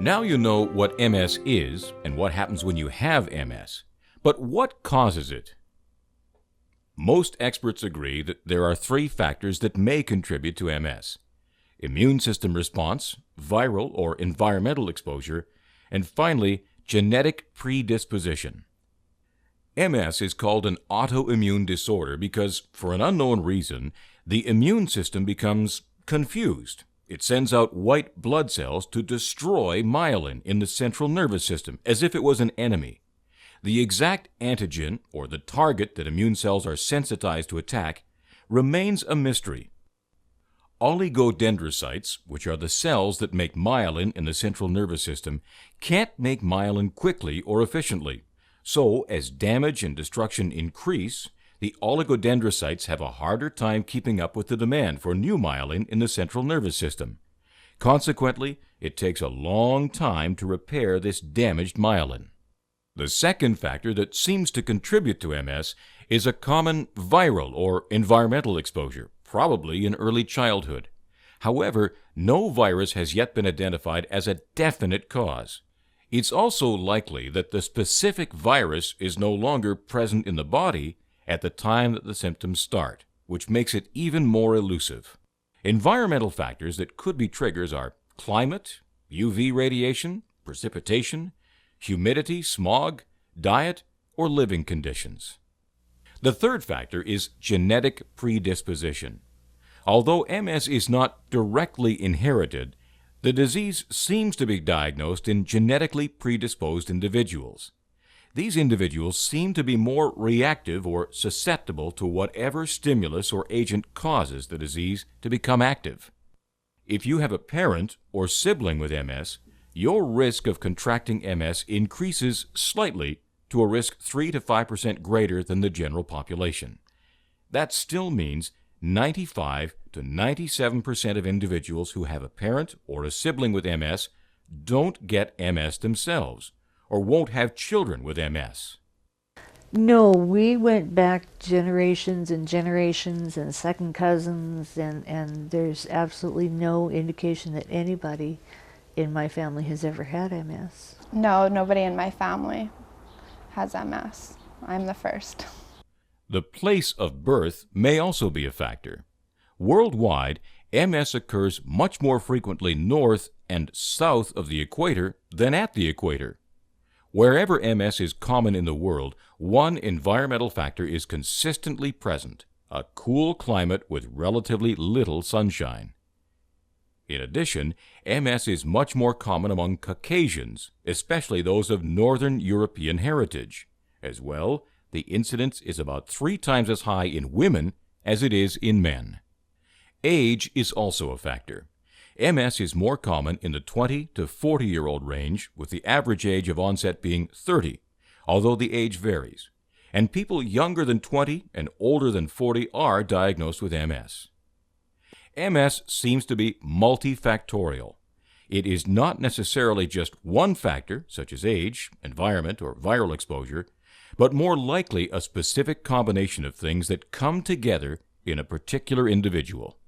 Now you know what MS is and what happens when you have MS. But what causes it? Most experts agree that there are three factors that may contribute to MS: immune system response, viral or environmental exposure, and finally, genetic predisposition. MS is called an autoimmune disorder because, for an unknown reason, the immune system becomes confused. It sends out white blood cells to destroy myelin in the central nervous system, as if it was an enemy. The exact antigen, or the target that immune cells are sensitized to attack, remains a mystery. Oligodendrocytes, which are the cells that make myelin in the central nervous system, can't make myelin quickly or efficiently. So, as damage and destruction increase, the oligodendrocytes have a harder time keeping up with the demand for new myelin in the central nervous system. Consequently, it takes a long time to repair this damaged myelin. The second factor that seems to contribute to MS is a common viral or environmental exposure, probably in early childhood. However, no virus has yet been identified as a definite cause. It's also likely that the specific virus is no longer present in the body at the time that the symptoms start, which makes it even more elusive. Environmental factors that could be triggers are climate, UV radiation, precipitation, humidity, smog, diet, or living conditions. The third factor is genetic predisposition. Although MS is not directly inherited, the disease seems to be diagnosed in genetically predisposed individuals. These individuals seem to be more reactive or susceptible to whatever stimulus or agent causes the disease to become active. If you have a parent or sibling with MS, your risk of contracting MS increases slightly to a risk 3 to 5% greater than the general population. That still means 95 to 97% of individuals who have a parent or a sibling with MS don't get MS themselves, or won't have children with MS. No, we went back generations and generations and second cousins, and there's absolutely no indication that anybody in my family has ever had MS. No, nobody in my family has MS. I'm the first. The place of birth may also be a factor. Worldwide, MS occurs much more frequently north and south of the equator than at the equator. Wherever MS is common in the world, one environmental factor is consistently present: a cool climate with relatively little sunshine. In addition, MS is much more common among Caucasians, especially those of Northern European heritage. As well, the incidence is about 3 times as high in women as it is in men. Age is also a factor. MS is more common in the 20 to 40-year-old range, with the average age of onset being 30, although the age varies. And people younger than 20 and older than 40 are diagnosed with MS. MS seems to be multifactorial. It is not necessarily just one factor, such as age, environment, or viral exposure, but more likely a specific combination of things that come together in a particular individual.